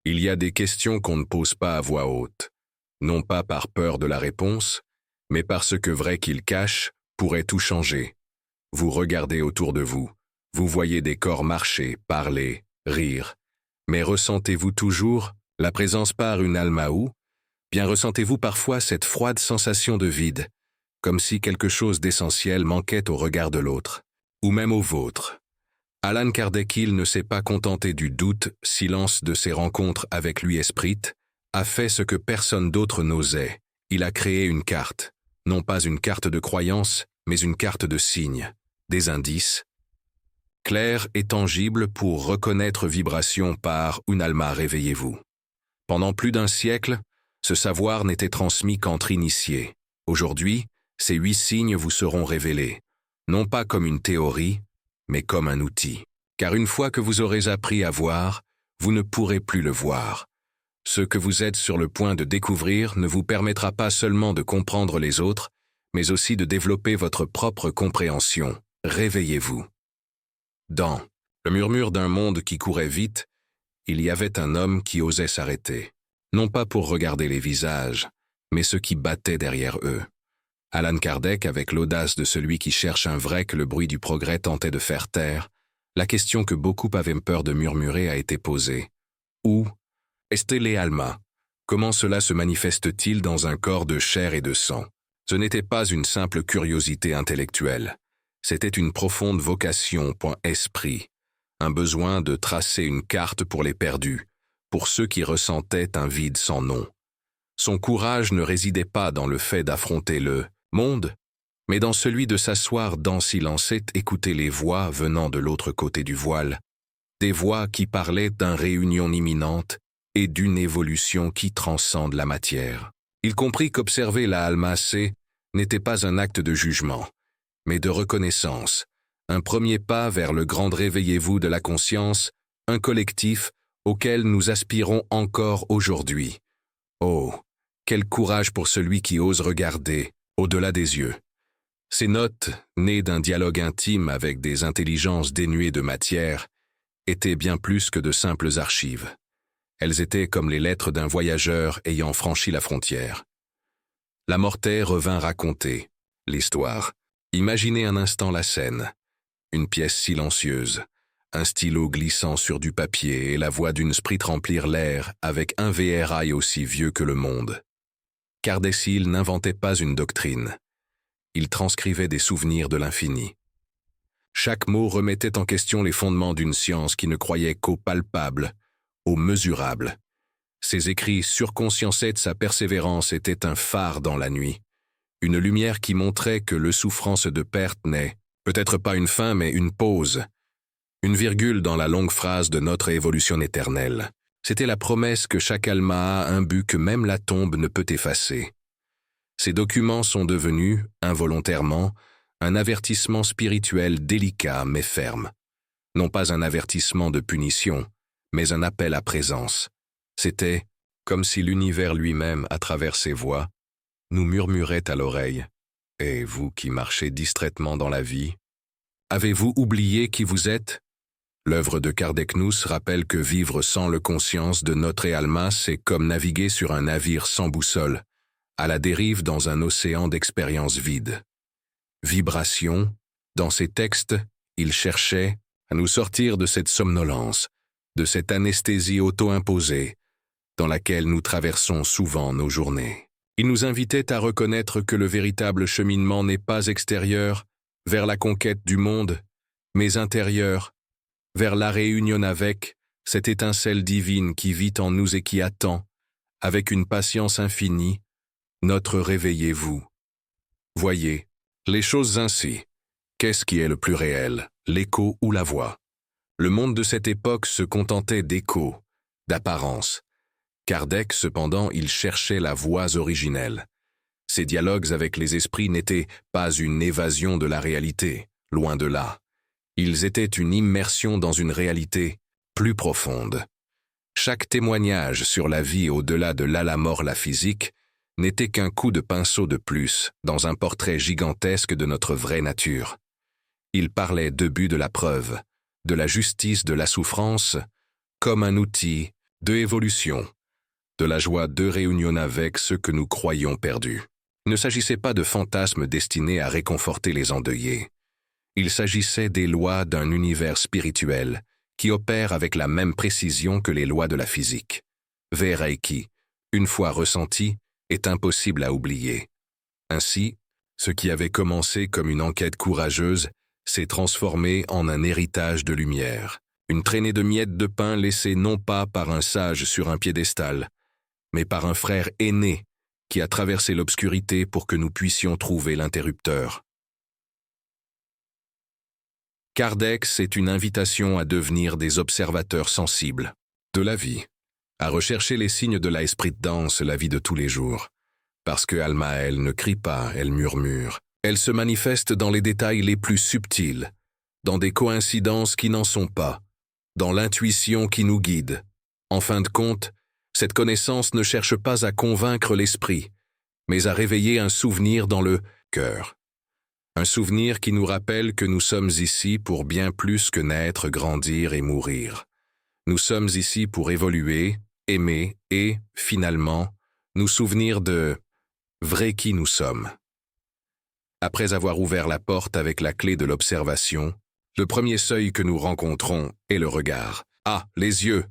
Il y a des questions qu'on ne pose pas à voix haute, non pas par peur de la réponse, mais parce que vrai qu'ils cachent pourrait tout changer. Vous regardez autour de vous, vous voyez des corps marcher, parler, rire. Mais ressentez-vous toujours la présence par une Almaou? Bien ressentez-vous parfois cette froide sensation de vide, comme si quelque chose d'essentiel manquait au regard de l'autre, ou même au vôtre. Allan Kardec, il ne s'est pas contenté du doute, silence de ses rencontres avec lui esprit, a fait ce que personne d'autre n'osait. Il a créé une carte, non pas une carte de croyance, mais une carte de signes, des indices, clairs et tangibles pour reconnaître vibration par une Alma, réveillez-vous. Pendant plus d'un siècle, ce savoir n'était transmis qu'entre initiés. Aujourd'hui, ces 8 signes vous seront révélés, non pas comme une théorie, mais comme un outil. Car une fois que vous aurez appris à voir, vous ne pourrez plus le voir. Ce que vous êtes sur le point de découvrir ne vous permettra pas seulement de comprendre les autres, mais aussi de développer votre propre compréhension. Réveillez-vous. Dans le murmure d'un monde qui courait vite, il y avait un homme qui osait s'arrêter, non pas pour regarder les visages, mais ceux qui battaient derrière eux. Allan Kardec, avec l'audace de celui qui cherche un vrai que le bruit du progrès tentait de faire taire, la question que beaucoup avaient peur de murmurer a été posée. Où est le Alma? Comment cela se manifeste-t-il dans un corps de chair et de sang? Ce n'était pas une simple curiosité intellectuelle. C'était une profonde vocation, esprit, un besoin de tracer une carte pour les perdus, pour ceux qui ressentaient un vide sans nom. Son courage ne résidait pas dans le fait d'affronter le monde, mais dans celui de s'asseoir dans silence et écouter les voix venant de l'autre côté du voile, des voix qui parlaient d'une réunion imminente et d'une évolution qui transcende la matière. Il comprit qu'observer la Alma-C n'était pas un acte de jugement, mais de reconnaissance, un premier pas vers le grand réveillez-vous de la conscience, un collectif auquel nous aspirons encore aujourd'hui. Oh, quel courage pour celui qui ose regarder au-delà des yeux. Ces notes, nées d'un dialogue intime avec des intelligences dénuées de matière, étaient bien plus que de simples archives. Elles étaient comme les lettres d'un voyageur ayant franchi la frontière. La Mortaix revint raconter l'histoire. Imaginez un instant la scène. Une pièce silencieuse, un stylo glissant sur du papier et la voix d'une sprite remplir l'air avec un vérail aussi vieux que le monde. Kardec n'inventait pas une doctrine. Il transcrivait des souvenirs de l'infini. Chaque mot remettait en question les fondements d'une science qui ne croyait qu'au palpable, au mesurable. Ses écrits surconsciençaient de sa persévérance étaient un phare dans la nuit, une lumière qui montrait que le souffrance de perte n'est peut-être pas une fin mais une pause, une virgule dans la longue phrase de notre évolution éternelle. C'était la promesse que chaque Alma a imbu que même la tombe ne peut effacer. Ces documents sont devenus, involontairement, un avertissement spirituel délicat mais ferme. Non pas un avertissement de punition, mais un appel à présence. C'était comme si l'univers lui-même, à travers ses voix, nous murmurait à l'oreille. « Et vous qui marchez distraitement dans la vie, avez-vous oublié qui vous êtes ?» L'œuvre de Kardec nous rappelle que vivre sans le conscience de notre Alma, c'est comme naviguer sur un navire sans boussole, à la dérive dans un océan d'expériences vides. Vibration, dans ses textes, il cherchait à nous sortir de cette somnolence, de cette anesthésie auto-imposée, dans laquelle nous traversons souvent nos journées. Il nous invitait à reconnaître que le véritable cheminement n'est pas extérieur, vers la conquête du monde, mais intérieur, vers la réunion avec cette étincelle divine qui vit en nous et qui attend, avec une patience infinie, notre réveillez-vous. Voyez, les choses ainsi. Qu'est-ce qui est le plus réel, l'écho ou la voix? Le monde de cette époque se contentait d'échos, d'apparence. Kardec, cependant, il cherchait la voix originelle. Ses dialogues avec les esprits n'étaient pas une évasion de la réalité, loin de là. Ils étaient une immersion dans une réalité plus profonde. Chaque témoignage sur la vie au-delà de la mort, la physique, n'était qu'un coup de pinceau de plus dans un portrait gigantesque de notre vraie nature. Il parlait de but de la preuve, de la justice de la souffrance, comme un outil de évolution, de la joie de réunion avec ceux que nous croyions perdus. Il ne s'agissait pas de fantasmes destinés à réconforter les endeuillés. Il s'agissait des lois d'un univers spirituel qui opère avec la même précision que les lois de la physique. Reiki, une fois ressenti, est impossible à oublier. Ainsi, ce qui avait commencé comme une enquête courageuse s'est transformé en un héritage de lumière, une traînée de miettes de pain laissée non pas par un sage sur un piédestal, mais par un frère aîné qui a traversé l'obscurité pour que nous puissions trouver l'interrupteur. Kardec, c'est une invitation à devenir des observateurs sensibles de la vie, à rechercher les signes de l'esprit dans la vie de tous les jours. Parce que Alma, elle ne crie pas, elle murmure. Elle se manifeste dans les détails les plus subtils, dans des coïncidences qui n'en sont pas, dans l'intuition qui nous guide. En fin de compte, cette connaissance ne cherche pas à convaincre l'esprit, mais à réveiller un souvenir dans le cœur. Un souvenir qui nous rappelle que nous sommes ici pour bien plus que naître, grandir et mourir. Nous sommes ici pour évoluer, aimer et, finalement, nous souvenir de vrai qui nous sommes. Après avoir ouvert la porte avec la clé de l'observation, le premier seuil que nous rencontrons est le regard. Ah, les yeux!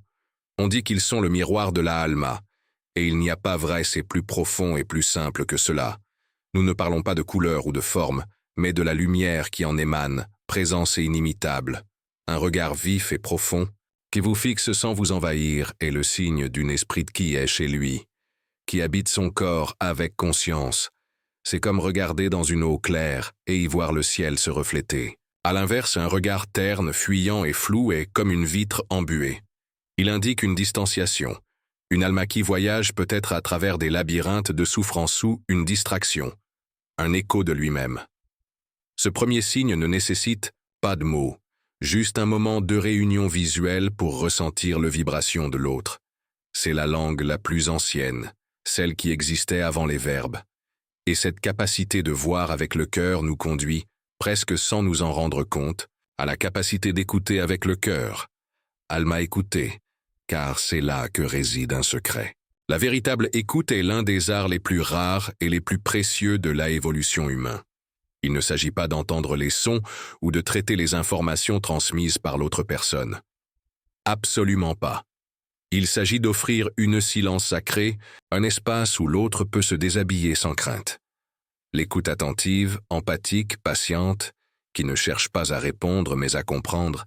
On dit qu'ils sont le miroir de la Alma, et il n'y a pas vrai, c'est plus profond et plus simple que cela. Nous ne parlons pas de couleur ou de forme, mais de la lumière qui en émane, présence et inimitable. Un regard vif et profond, qui vous fixe sans vous envahir, est le signe d'une esprit qui est chez lui, qui habite son corps avec conscience. C'est comme regarder dans une eau claire et y voir le ciel se refléter. À l'inverse, un regard terne, fuyant et flou est comme une vitre embuée. Il indique une distanciation. Une Alma qui voyage peut-être à travers des labyrinthes de souffrance ou une distraction, un écho de lui-même. Ce premier signe ne nécessite pas de mots, juste un moment de réunion visuelle pour ressentir le vibration de l'autre. C'est la langue la plus ancienne, celle qui existait avant les verbes. Et cette capacité de voir avec le cœur nous conduit, presque sans nous en rendre compte, à la capacité d'écouter avec le cœur. Alma écouter, car c'est là que réside un secret. La véritable écoute est l'un des arts les plus rares et les plus précieux de l'évolution humaine. Il ne s'agit pas d'entendre les sons ou de traiter les informations transmises par l'autre personne. Absolument pas. Il s'agit d'offrir une silence sacrée, un espace où l'autre peut se déshabiller sans crainte. L'écoute attentive, empathique, patiente, qui ne cherche pas à répondre mais à comprendre,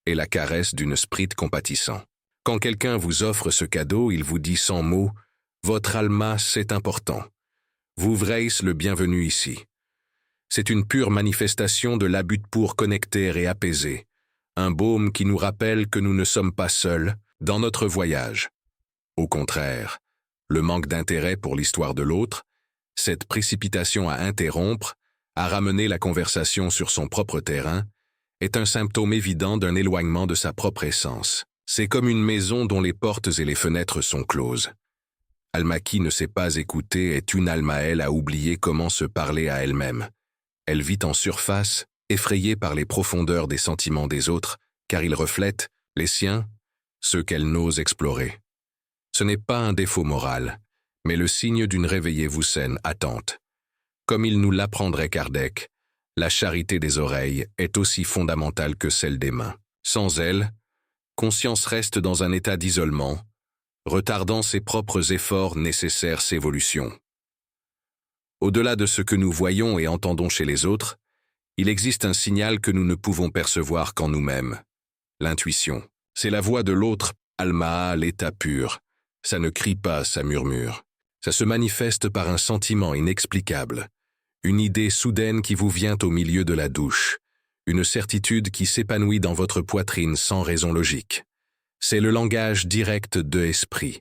est la caresse d'une sprite compatissant. Quand quelqu'un vous offre ce cadeau, il vous dit sans mots « Votre Alma, c'est important. Vous vreissez le bienvenu ici. » C'est une pure manifestation de l'abus pour connecter et apaiser, un baume qui nous rappelle que nous ne sommes pas seuls dans notre voyage. Au contraire, le manque d'intérêt pour l'histoire de l'autre, cette précipitation à interrompre, à ramener la conversation sur son propre terrain, est un symptôme évident d'un éloignement de sa propre essence. C'est comme une maison dont les portes et les fenêtres sont closes. Alma qui ne sait pas écouter est une Alma elle a oublié comment se parler à elle-même. Elle vit en surface, effrayée par les profondeurs des sentiments des autres, car ils reflètent, les siens, ceux qu'elle n'ose explorer. Ce n'est pas un défaut moral, mais le signe d'une réveillez-vous saine attente. Comme il nous l'apprendrait Kardec, la charité des oreilles est aussi fondamentale que celle des mains. Sans elle, conscience reste dans un état d'isolement, retardant ses propres efforts nécessaires s'évolution. Au-delà de ce que nous voyons et entendons chez les autres, il existe un signal que nous ne pouvons percevoir qu'en nous-mêmes. L'intuition. C'est la voix de l'autre, Alma, l'état pur. Ça ne crie pas, ça murmure. Ça se manifeste par un sentiment inexplicable, une idée soudaine qui vous vient au milieu de la douche, une certitude qui s'épanouit dans votre poitrine sans raison logique. C'est le langage direct de l'esprit,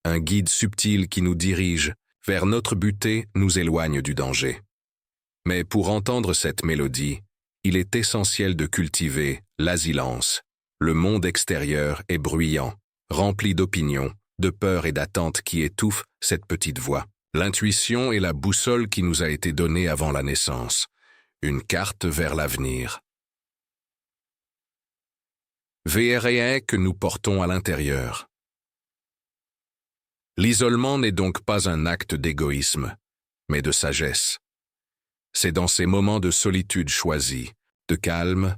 un guide subtil qui nous dirige vers notre butée, nous éloigne du danger. Mais pour entendre cette mélodie, il est essentiel de cultiver l'asilence. Le monde extérieur est bruyant, rempli d'opinions, de peurs et d'attentes qui étouffent cette petite voix. L'intuition est la boussole qui nous a été donnée avant la naissance, une carte vers l'avenir. VRE que nous portons à l'intérieur. L'isolement n'est donc pas un acte d'égoïsme, mais de sagesse. C'est dans ces moments de solitude choisie, de calme,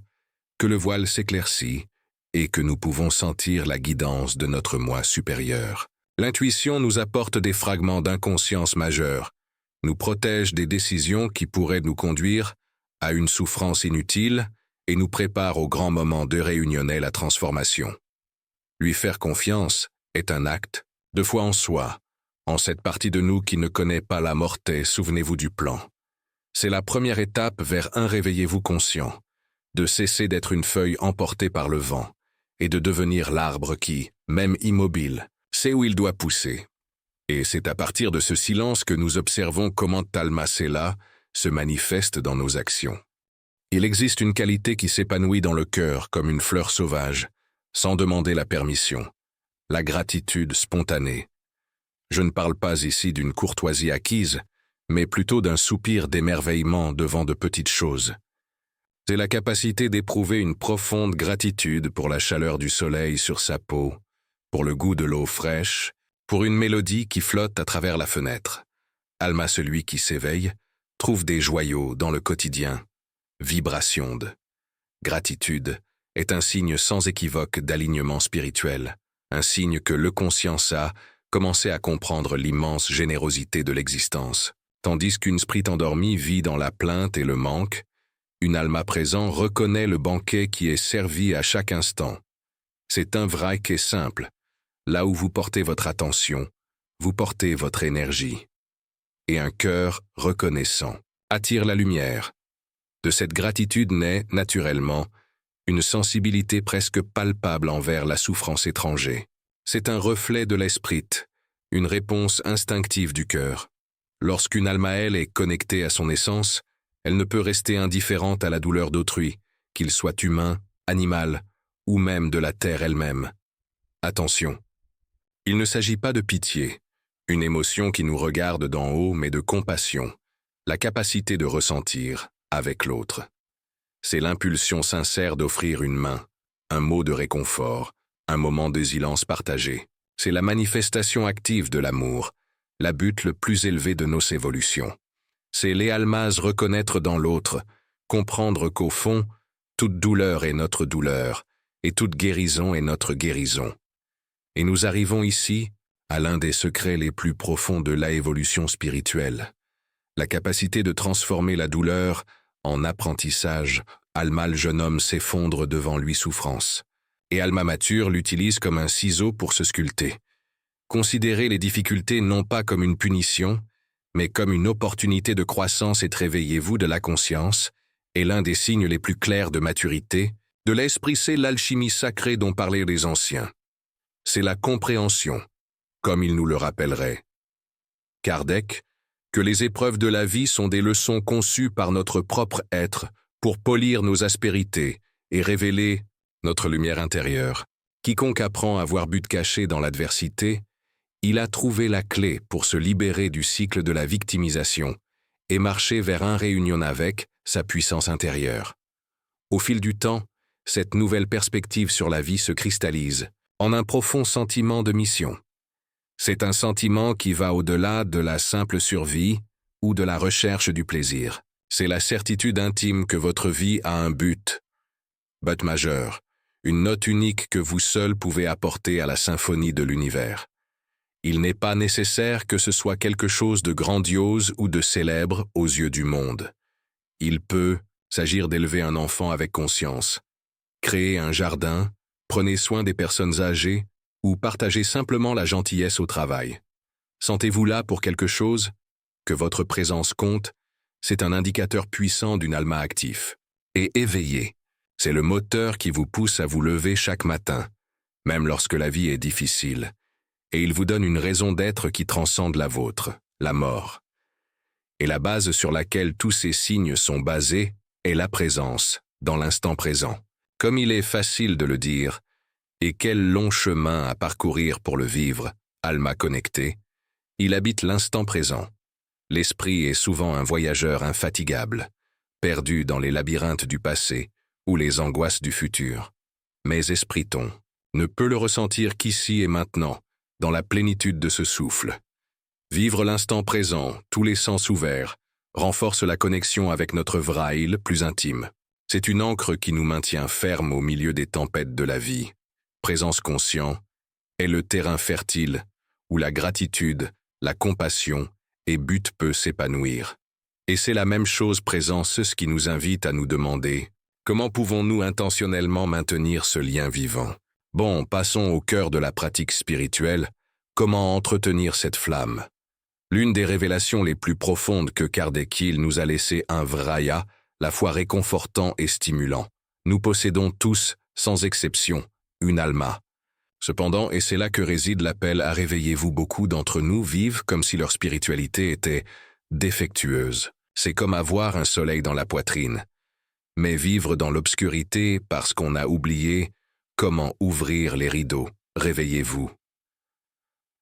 que le voile s'éclaircit et que nous pouvons sentir la guidance de notre moi supérieur. L'intuition nous apporte des fragments d'inconscience majeure, nous protège des décisions qui pourraient nous conduire à une souffrance inutile et nous prépare au grand moment de réunionner la transformation. Lui faire confiance est un acte de foi en soi, en cette partie de nous qui ne connaît pas la mortée, souvenez-vous du plan. C'est la première étape vers un réveillez-vous conscient, de cesser d'être une feuille emportée par le vent et de devenir l'arbre qui, même immobile, sait où il doit pousser. Et c'est à partir de ce silence que nous observons comment Talma Sela se manifeste dans nos actions. Il existe une qualité qui s'épanouit dans le cœur comme une fleur sauvage, sans demander la permission, la gratitude spontanée. Je ne parle pas ici d'une courtoisie acquise, mais plutôt d'un soupir d'émerveillement devant de petites choses. C'est la capacité d'éprouver une profonde gratitude pour la chaleur du soleil sur sa peau, pour le goût de l'eau fraîche, pour une mélodie qui flotte à travers la fenêtre. Alma, celui qui s'éveille, trouve des joyaux dans le quotidien. Vibration de gratitude est un signe sans équivoque d'alignement spirituel, un signe que le conscience a commencé à comprendre l'immense générosité de l'existence. Tandis qu'une sprit endormie vit dans la plainte et le manque, une Alma présent reconnaît le banquet qui est servi à chaque instant. C'est un vrai qui est simple. Là où vous portez votre attention, vous portez votre énergie. Et un cœur reconnaissant attire la lumière. De cette gratitude naît, naturellement, une sensibilité presque palpable envers la souffrance étrangère. C'est un reflet de l'esprit, une réponse instinctive du cœur. Lorsqu'une Almaël est connectée à son essence, elle ne peut rester indifférente à la douleur d'autrui, qu'il soit humain, animal, ou même de la terre elle-même. Attention, il ne s'agit pas de pitié, une émotion qui nous regarde d'en haut, mais de compassion, la capacité de ressentir avec l'autre. C'est l'impulsion sincère d'offrir une main, un mot de réconfort, un moment de silence partagé. C'est la manifestation active de l'amour, la but le plus élevé de nos évolutions. C'est les Almas reconnaître dans l'autre, comprendre qu'au fond, toute douleur est notre douleur, et toute guérison est notre guérison. Et nous arrivons ici à l'un des secrets les plus profonds de l'évolution spirituelle. La capacité de transformer la douleur en apprentissage. Alma, le jeune homme, s'effondre devant lui souffrance. Et Alma mature l'utilise comme un ciseau pour se sculpter. Considérez les difficultés non pas comme une punition, mais comme une opportunité de croissance et réveillez-vous de la conscience, est l'un des signes les plus clairs de maturité, de l'esprit, c'est l'alchimie sacrée dont parlaient les anciens. C'est la compréhension, comme il nous le rappellerait. Kardec, que les épreuves de la vie sont des leçons conçues par notre propre être pour polir nos aspérités et révéler notre lumière intérieure. Quiconque apprend à voir but caché dans l'adversité, il a trouvé la clé pour se libérer du cycle de la victimisation et marcher vers un réunion avec sa puissance intérieure. Au fil du temps, cette nouvelle perspective sur la vie se cristallise en un profond sentiment de mission. C'est un sentiment qui va au-delà de la simple survie ou de la recherche du plaisir. C'est la certitude intime que votre vie a un but majeur, une note unique que vous seul pouvez apporter à la symphonie de l'univers. Il n'est pas nécessaire que ce soit quelque chose de grandiose ou de célèbre aux yeux du monde. Il peut s'agir d'élever un enfant avec conscience, créer un jardin, prenez soin des personnes âgées ou partagez simplement la gentillesse au travail. Sentez-vous là pour quelque chose? Que votre présence compte, c'est un indicateur puissant d'une Alma actif. Et éveillé, c'est le moteur qui vous pousse à vous lever chaque matin, même lorsque la vie est difficile. Et il vous donne une raison d'être qui transcende la vôtre, la mort. Et la base sur laquelle tous ces signes sont basés est la présence, dans l'instant présent. Comme il est facile de le dire, et quel long chemin à parcourir pour le vivre, Alma connecté, il habite l'instant présent. L'esprit est souvent un voyageur infatigable, perdu dans les labyrinthes du passé ou les angoisses du futur. Mais Espriton ne peut le ressentir qu'ici et maintenant, dans la plénitude de ce souffle. Vivre l'instant présent, tous les sens ouverts, renforce la connexion avec notre Vrail plus intime. C'est une ancre qui nous maintient fermes au milieu des tempêtes de la vie. Présence conscient est le terrain fertile où la gratitude, la compassion et but peut s'épanouir. Et c'est la même chose présence ce qui nous invite à nous demander comment pouvons-nous intentionnellement maintenir ce lien vivant. Bon, passons au cœur de la pratique spirituelle. Comment entretenir cette flamme? L'une des révélations les plus profondes que Kardec nous a laissé un vraya, la foi réconfortant et stimulant. Nous possédons tous, sans exception, une alma. Cependant, et c'est là que réside l'appel à réveillez-vous, beaucoup d'entre nous vivent comme si leur spiritualité était défectueuse. C'est comme avoir un soleil dans la poitrine. Mais vivre dans l'obscurité parce qu'on a oublié comment ouvrir les rideaux. Réveillez-vous.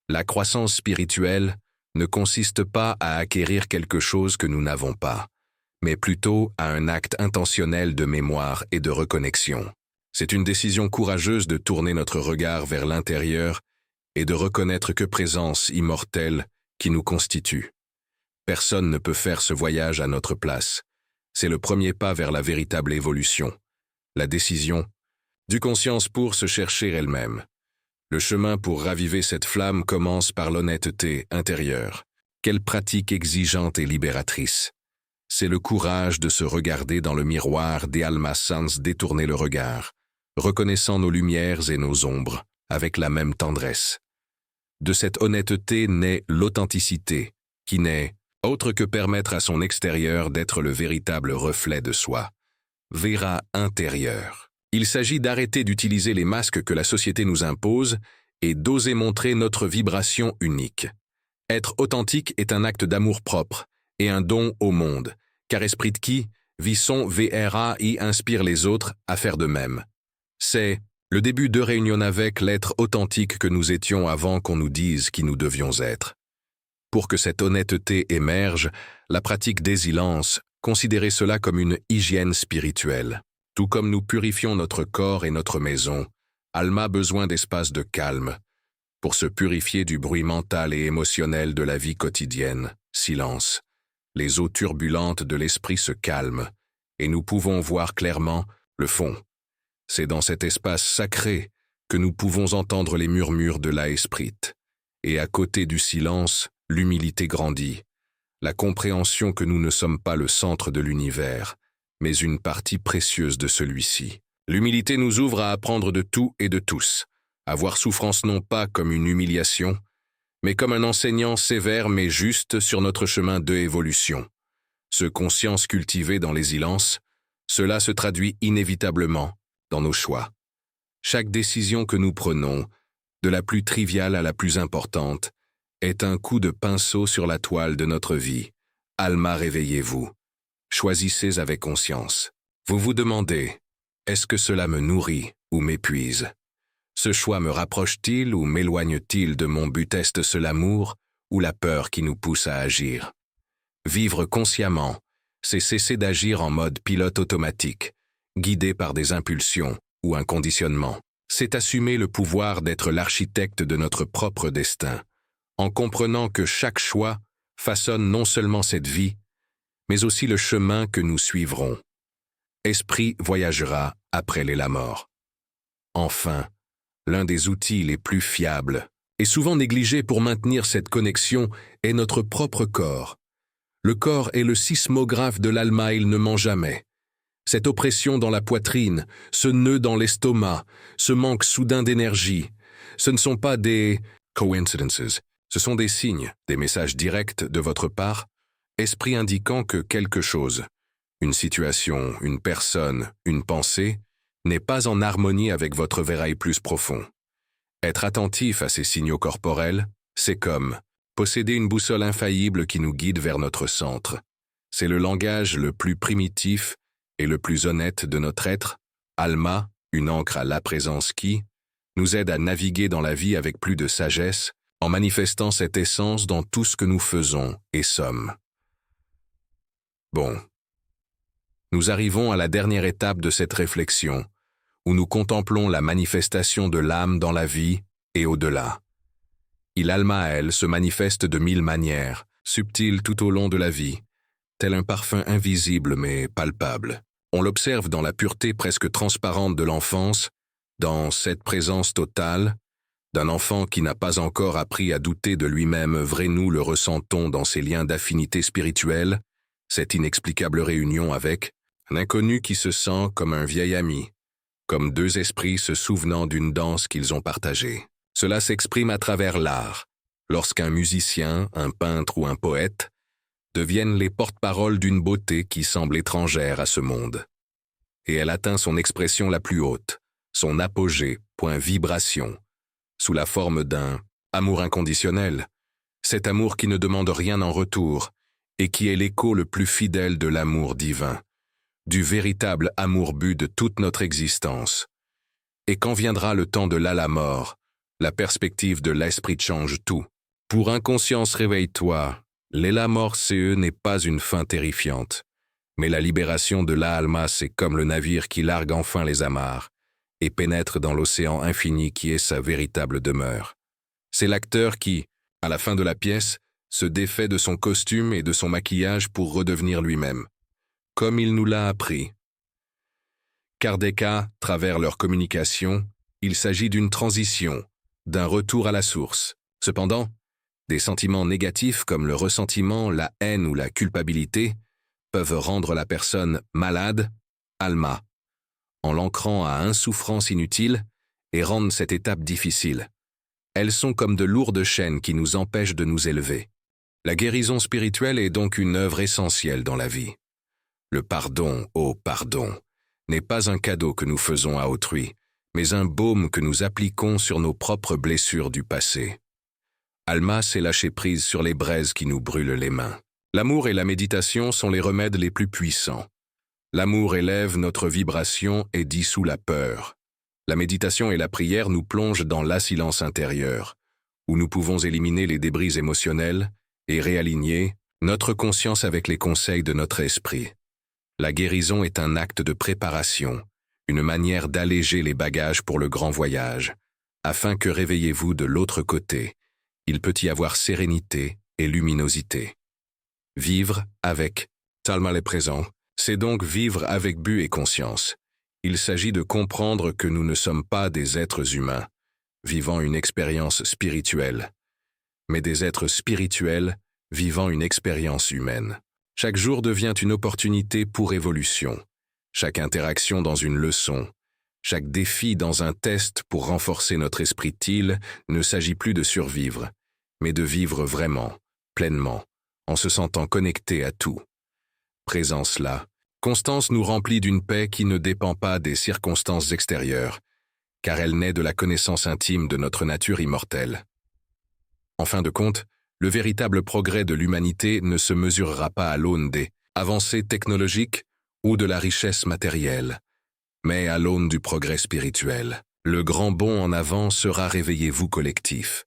La croissance spirituelle ne consiste pas à acquérir quelque chose que nous n'avons pas, mais plutôt à un acte intentionnel de mémoire et de reconnexion. C'est une décision courageuse de tourner notre regard vers l'intérieur et de reconnaître que présence immortelle qui nous constitue. Personne ne peut faire ce voyage à notre place. C'est le premier pas vers la véritable évolution, la décision du conscience pour se chercher elle-même. Le chemin pour raviver cette flamme commence par l'honnêteté intérieure. Quelle pratique exigeante et libératrice. C'est le courage de se regarder dans le miroir des almas sans détourner le regard, reconnaissant nos lumières et nos ombres avec la même tendresse. De cette honnêteté naît l'authenticité, qui n'est autre que permettre à son extérieur d'être le véritable reflet de soi. Vera intérieur. Il s'agit d'arrêter d'utiliser les masques que la société nous impose et d'oser montrer notre vibration unique. Être authentique est un acte d'amour propre et un don au monde, car esprit de qui, vit son VRAI inspire les autres à faire de même. C'est le début de réunion avec l'être authentique que nous étions avant qu'on nous dise qui nous devions être. Pour que cette honnêteté émerge, la pratique des silences, considérez cela comme une hygiène spirituelle. Tout comme nous purifions notre corps et notre maison, Alma a besoin d'espaces de calme. Pour se purifier du bruit mental et émotionnel de la vie quotidienne, silence. Les eaux turbulentes de l'esprit se calment, et nous pouvons voir clairement le fond. C'est dans cet espace sacré que nous pouvons entendre les murmures de l'esprit. Et à côté du silence, l'humilité grandit, la compréhension que nous ne sommes pas le centre de l'univers, mais une partie précieuse de celui-ci. L'humilité nous ouvre à apprendre de tout et de tous, à voir souffrance non pas comme une humiliation, mais comme un enseignant sévère mais juste sur notre chemin de évolution. Ce conscience cultivée dans les silences, cela se traduit inévitablement dans nos choix. Chaque décision que nous prenons, de la plus triviale à la plus importante, est un coup de pinceau sur la toile de notre vie. Alma, réveillez-vous. Choisissez avec conscience. Vous vous demandez, est-ce que cela me nourrit ou m'épuise? Ce choix me rapproche-t-il ou m'éloigne-t-il de mon but? Est-ce l'amour ou la peur qui nous pousse à agir? Vivre consciemment, c'est cesser d'agir en mode pilote automatique, guidé par des impulsions ou un conditionnement. C'est assumer le pouvoir d'être l'architecte de notre propre destin, en comprenant que chaque choix façonne non seulement cette vie, mais aussi le chemin que nous suivrons. Esprit voyagera après la mort. Enfin, l'un des outils les plus fiables et souvent négligé pour maintenir cette connexion est notre propre corps. Le corps est le sismographe de l'alma, il ne ment jamais. Cette oppression dans la poitrine, ce nœud dans l'estomac, ce manque soudain d'énergie, ce ne sont pas des coincidences, ce sont des signes, des messages directs de votre part, esprit indiquant que quelque chose, une situation, une personne, une pensée, n'est pas en harmonie avec votre verail plus profond. Être attentif à ces signaux corporels, c'est comme posséder une boussole infaillible qui nous guide vers notre centre. C'est le langage le plus primitif et le plus honnête de notre être, Alma, une ancre à la présence qui nous aide à naviguer dans la vie avec plus de sagesse, en manifestant cette essence dans tout ce que nous faisons et sommes. Bon. Nous arrivons à la dernière étape de cette réflexion, où nous contemplons la manifestation de l'âme dans la vie et au-delà. Il Alma-El se manifeste de 1000 manières, subtil tout au long de la vie, tel un parfum invisible mais palpable. On l'observe dans la pureté presque transparente de l'enfance, dans cette présence totale, d'un enfant qui n'a pas encore appris à douter de lui-même. Vrai, nous le ressentons dans ses liens d'affinité spirituelle, cette inexplicable réunion avec un inconnu qui se sent comme un vieil ami, comme deux esprits se souvenant d'une danse qu'ils ont partagée. Cela s'exprime à travers l'art, lorsqu'un musicien, un peintre ou un poète deviennent les porte-paroles d'une beauté qui semble étrangère à ce monde. Et elle atteint son expression la plus haute, son apogée, point vibration, sous la forme d'un amour inconditionnel, cet amour qui ne demande rien en retour et qui est l'écho le plus fidèle de l'amour divin, du véritable amour but de toute notre existence. Et quand viendra le temps de la mort, la perspective de l'esprit change tout. Pour inconscience, réveille-toi. L'Ela mort CE n'est pas une fin terrifiante, mais la libération de l'Alma, c'est comme le navire qui largue enfin les amarres et pénètre dans l'océan infini qui est sa véritable demeure. C'est l'acteur qui, à la fin de la pièce, se défait de son costume et de son maquillage pour redevenir lui-même, comme il nous l'a appris. Car des cas, travers leur communication, il s'agit d'une transition, d'un retour à la source. Cependant, des sentiments négatifs comme le ressentiment, la haine ou la culpabilité peuvent rendre la personne malade, Alma, en l'ancrant à insouffrance inutile et rendre cette étape difficile. Elles sont comme de lourdes chaînes qui nous empêchent de nous élever. La guérison spirituelle est donc une œuvre essentielle dans la vie. Le pardon, oh pardon, n'est pas un cadeau que nous faisons à autrui, mais un baume que nous appliquons sur nos propres blessures du passé. Alma, c'est lâcher prise sur les braises qui nous brûlent les mains. L'amour et la méditation sont les remèdes les plus puissants. L'amour élève notre vibration et dissout la peur. La méditation et la prière nous plongent dans la silence intérieur, où nous pouvons éliminer les débris émotionnels et réaligner notre conscience avec les conseils de notre esprit. La guérison est un acte de préparation, une manière d'alléger les bagages pour le grand voyage, afin que réveillez-vous de l'autre côté. Il peut y avoir sérénité et luminosité. Vivre avec Talma le présent, c'est donc vivre avec but et conscience. Il s'agit de comprendre que nous ne sommes pas des êtres humains, vivant une expérience spirituelle, mais des êtres spirituels vivant une expérience humaine. Chaque jour devient une opportunité pour évolution, chaque interaction dans une leçon, chaque défi dans un test pour renforcer notre esprit-il. Ne s'agit plus de survivre, mais de vivre vraiment, pleinement, en se sentant connecté à tout. Présence là, Constance nous remplit d'une paix qui ne dépend pas des circonstances extérieures, car elle naît de la connaissance intime de notre nature immortelle. En fin de compte, le véritable progrès de l'humanité ne se mesurera pas à l'aune des avancées technologiques ou de la richesse matérielle, mais à l'aune du progrès spirituel. Le grand bond en avant sera réveillez-vous collectif,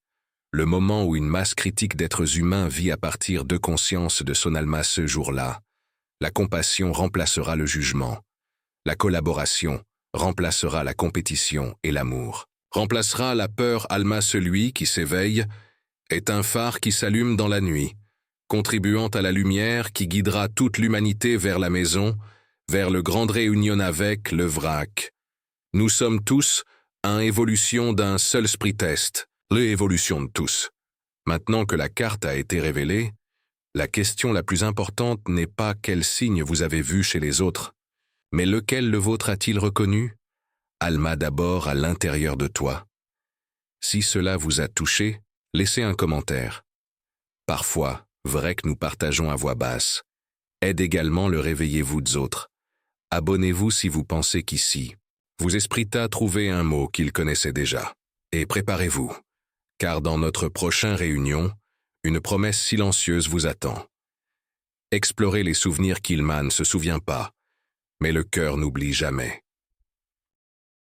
le moment où une masse critique d'êtres humains vit à partir de conscience de son Alma ce jour-là. La compassion remplacera le jugement. La collaboration remplacera la compétition et l'amour. Remplacera la peur. Alma, celui qui s'éveille, est un phare qui s'allume dans la nuit, contribuant à la lumière qui guidera toute l'humanité vers la maison, vers le grand réunion avec le vrac. Nous sommes tous une évolution d'un seul esprit test, l'évolution de tous. Maintenant que la carte a été révélée, la question la plus importante n'est pas quel signe vous avez vu chez les autres, mais lequel le vôtre a-t-il reconnu? Alma d'abord à l'intérieur de toi. Si cela vous a touché, laissez un commentaire. Parfois, vrai que nous partageons à voix basse. Aide également le réveillez-vous des autres. Abonnez-vous si vous pensez qu'ici, vous esprita trouver un mot qu'il connaissait déjà. Et préparez-vous, car dans notre prochaine réunion, une promesse silencieuse vous attend. Explorez les souvenirs qu'Ilman ne se souvient pas, mais le cœur n'oublie jamais.